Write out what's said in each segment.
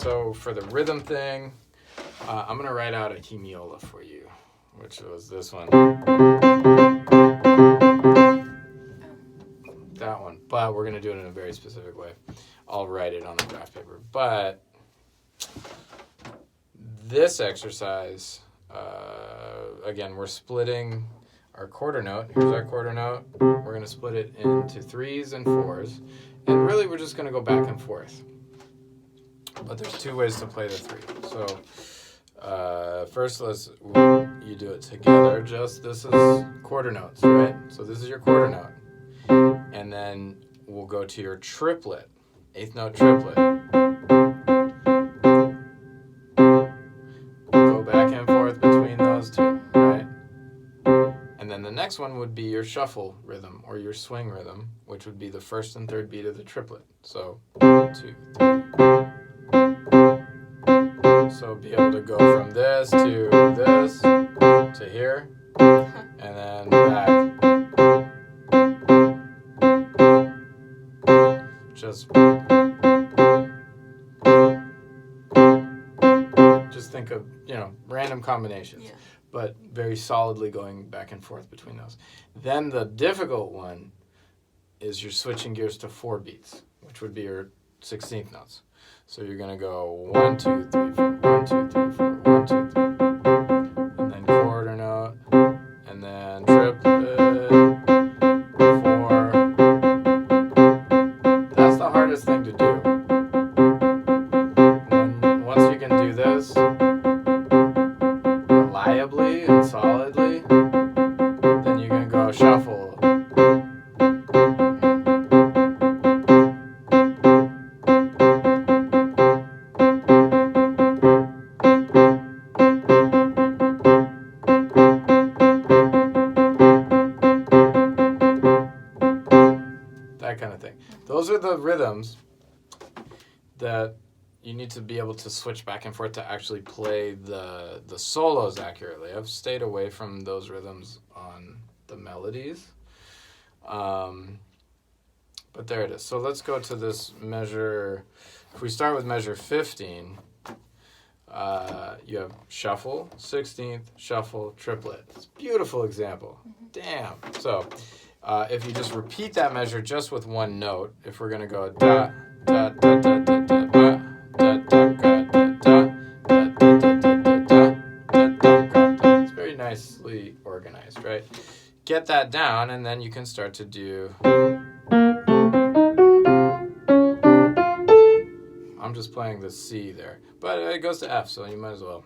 So for the rhythm thing, I'm going to write out a hemiola for you, which was this one. That one. But we're going to do it in a very specific way. I'll write it on the graph paper. But this exercise, again, we're splitting our quarter note. Here's our quarter note. We're going to split it into 3s and 4s. And really, we're just going to go back and forth. But there's 2 ways to play the 3. So first, you do it together. Just this is quarter notes, right? So this is your quarter note. And then we'll go to your triplet, 8th note triplet. Go back and forth between those 2, right? And then the next one would be your shuffle rhythm or your swing rhythm, which would be the 1st and 3rd beat of the triplet. So 1, 2, 3. So be able to go from this to here, and then back. Just think of, random combinations, but very solidly going back and forth between those. Then the difficult one is you're switching gears to 4 beats, which would be your 16th notes. So you're going to go 1, 2, 3, 4, 1, 2, 3, 4, 1, 2, 3. And then quarter note, and then triplet, 4. That's the hardest thing to do. Once you can do this reliably and solidly, then you can go shuffle. Those are the rhythms that you need to be able to switch back and forth to actually play the solos accurately. I've stayed away from those rhythms on the melodies. But there it is. So let's go to this measure. If we start with measure 15, you have shuffle, 16th, shuffle, triplet. It's a beautiful example. Damn. So if you just repeat that measure just with one note, if we're going to go da, da, da, da, da, da, da, da, da, da, da, da, it's very nicely organized, right? Get that down, and then you can start to do. I'm just playing the C there, but it goes to F, so you might as well.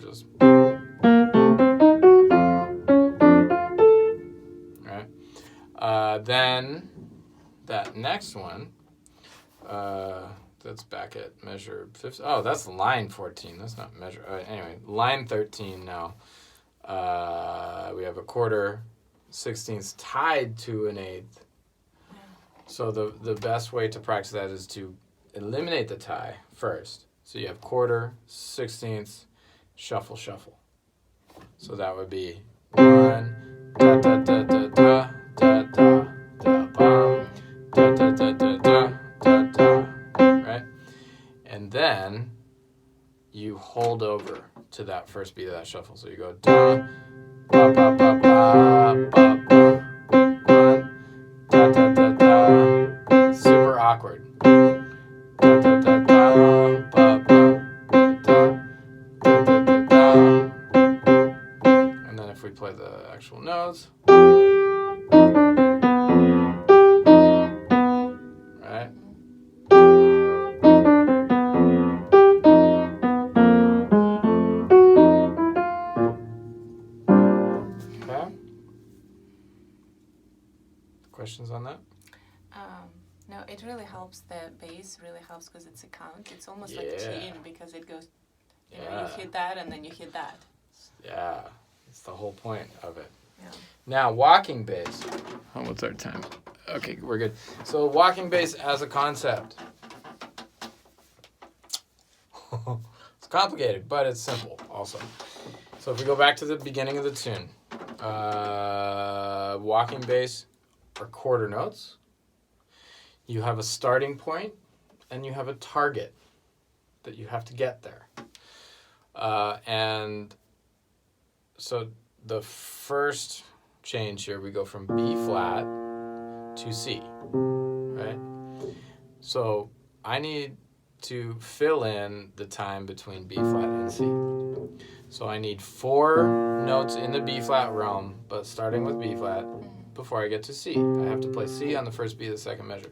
Just right. Then that next one, that's back at measure 15. Oh, that's line 14. That's not measure. Anyway, line 13 now. We have a quarter, 16ths tied to an 8th. So the best way to practice that is to eliminate the tie first. So you have quarter, 16ths, shuffle, shuffle. So that would be 1, da da da da da da da da bum, da da da da da da da, right? And then you hold over to that first beat of that shuffle. So you go da ba ba ba ba ba ba, 1, da da da da. Super awkward. Da da da da ba ba. And then if we play the actual notes, right? Okay. Questions on that? No, it really helps. The bass really helps because it's a count. It's almost like a chain because it goes. You hit that and then you hit that. Yeah, it's the whole point of it. Yeah. Now, walking bass. Oh, what's our time? Okay, we're good. So, walking bass as a concept. It's complicated, but it's simple also. So, if we go back to the beginning of the tune, walking bass are quarter notes. You have a starting point, and you have a target that you have to get there. And so the first change here, we go from B flat to C, right? So I need to fill in the time between B flat and C. So I need 4 notes in the B flat realm, but starting with B flat before I get to C. I have to play C on the first beat of the second measure.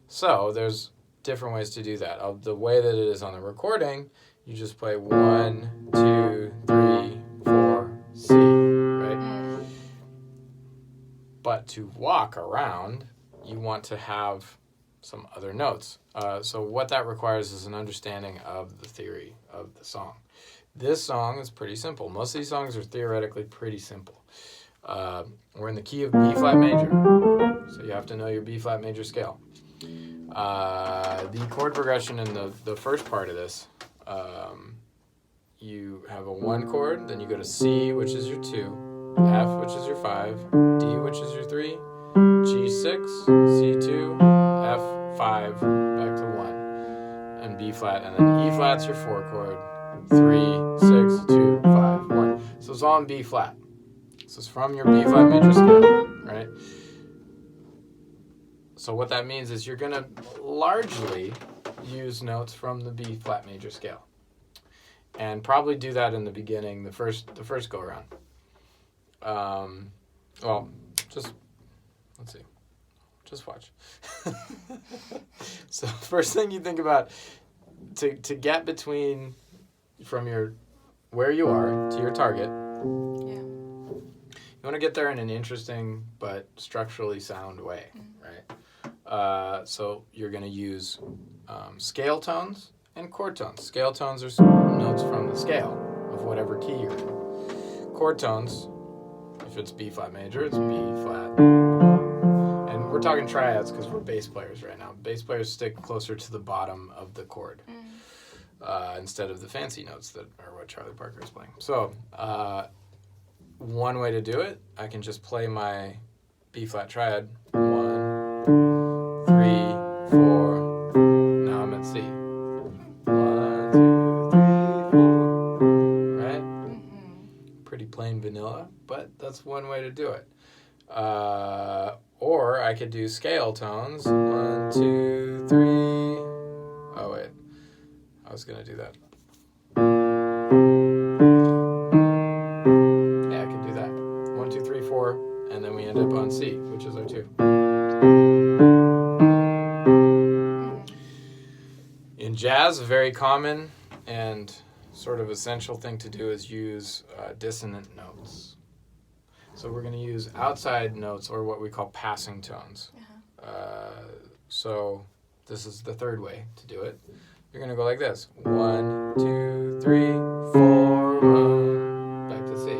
So there's different ways to do that. The way that it is on the recording, you just play 1, 2, 3, 4, C, right? But to walk around, you want to have some other notes. So what that requires is an understanding of the theory of the song. This song is pretty simple. Most of these songs are theoretically pretty simple. We're in the key of B flat major, so you have to know your B flat major scale. The chord progression in the first part of this, you have a 1 chord, then you go to C, which is your 2, F, which is your 5, D, which is your 3, G6, C2, F5, back to 1, and B flat, and then E flat's your 4 chord, 3, 6, 2, 5, 1. So it's all in B flat. So it's from your B flat major scale, right? So what that means is you're going to largely use notes from the B flat major scale, and probably do that in the beginning, the first go around. Well, just let's see, just watch. So first thing you think about to get between from your where you are to your target. Yeah. You want to get there in an interesting but structurally sound way, right? So you're going to use scale tones and chord tones. Scale tones are notes from the scale of whatever key you're in. Chord tones, if it's B flat major, it's B flat. And we're talking triads because we're bass players right now. Bass players stick closer to the bottom of the chord instead of the fancy notes that are what Charlie Parker is playing. So one way to do it, I can just play my B flat triad. 1, 3, 4. Now I'm at C. 1, 2, 3, 4. Right? Mm-hmm. Pretty plain vanilla, but that's one way to do it. Or I could do scale tones. 1, 2, 3. Oh wait, I was gonna do that. Yeah, I can do that. 1, 2, 3, 4, and then we end up on C, which is our 2. In jazz, a very common and sort of essential thing to do is use dissonant notes. So we're going to use outside notes, or what we call passing tones. So this is the third way to do it. You're going to go like this. 1, 2, 3, 4, 1. Back to C.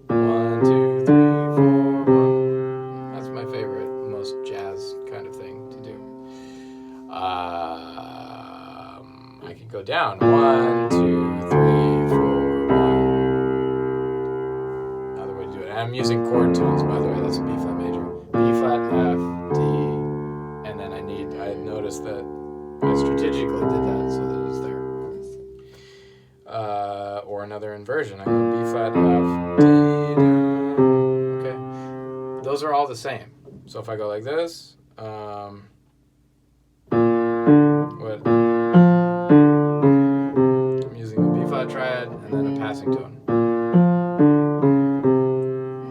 1, 2, 3, 4, 1. That's my favorite, most jazz kind of thing to do. I could go down. 1, 2, 3, 4, 1. Another way to do it. And I'm using chord tones, by the way. That's a B flat major. B flat, F, D, and then I noticed that I strategically did that so that it's there. Or another inversion. I go B flat, F, D, do. Okay. Those are all the same. So if I go like this, what? I'm using the B flat triad and then a passing tone.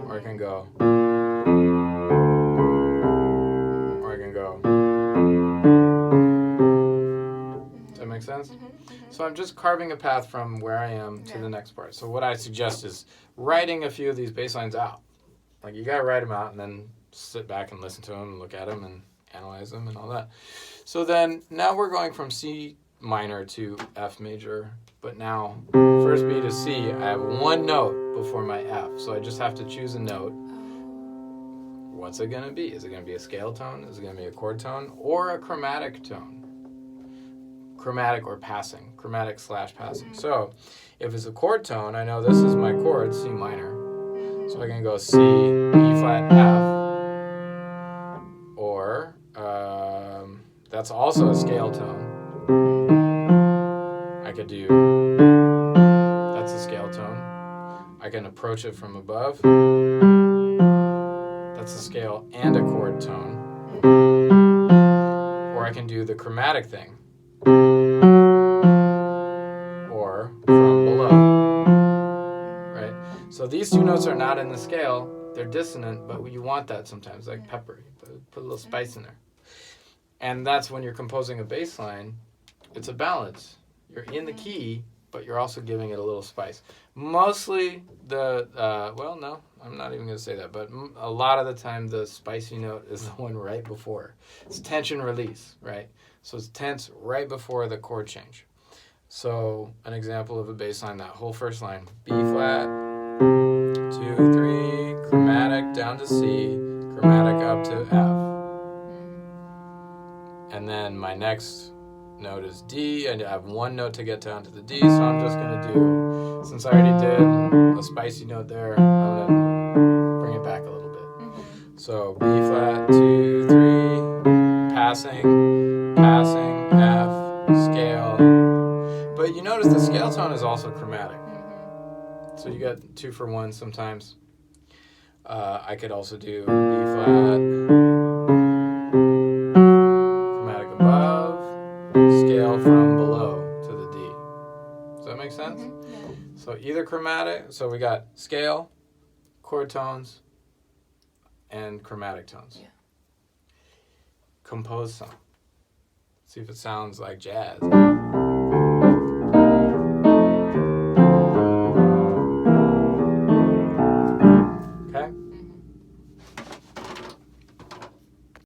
Or I can go. Or I can go. Does that make sense? So I'm just carving a path from where I am to the next part. So what I suggest is writing a few of these bass lines out. Like, you gotta write them out and then sit back and listen to them and look at them and analyze them and all that. So then, now we're going from C minor to F major, but now, first beat is C, I have one note before my F, so I just have to choose a note. What's it gonna be? Is it gonna be a scale tone? Is it gonna be a chord tone? Or a chromatic tone? Chromatic or passing, chromatic / passing. So, if it's a chord tone, I know this is my chord, C minor. So I can go C, E flat, F. That's also a scale tone. I could do, that's a scale tone. I can approach it from above. That's a scale and a chord tone. Or I can do the chromatic thing. Or from below. Right? So these two notes are not in the scale. They're dissonant, but you want that sometimes, like pepper. Put a little spice in there. And that's when you're composing a bass line. It's a balance. You're in the key, but you're also giving it a little spice. Mostly well, no, I'm not even going to say that, but a lot of the time the spicy note is the one right before. It's tension release, right? So it's tense right before the chord change. So an example of a bass line, that whole first line, B flat, 2, 3, chromatic down to C, chromatic up to F. And then my next note is D, and I have one note to get down to the D, so I'm just going to do, since I already did a spicy note there, I'm going to bring it back a little bit. So B flat, 2, 3, passing, F, scale. But you notice the scale tone is also chromatic. So you got 2 for 1 sometimes. I could also do B flat, chromatic above, scale from below to the D. Does that make sense? Yeah. So either chromatic, so we got scale, chord tones, and chromatic tones. Yeah. Compose some. See if it sounds like jazz.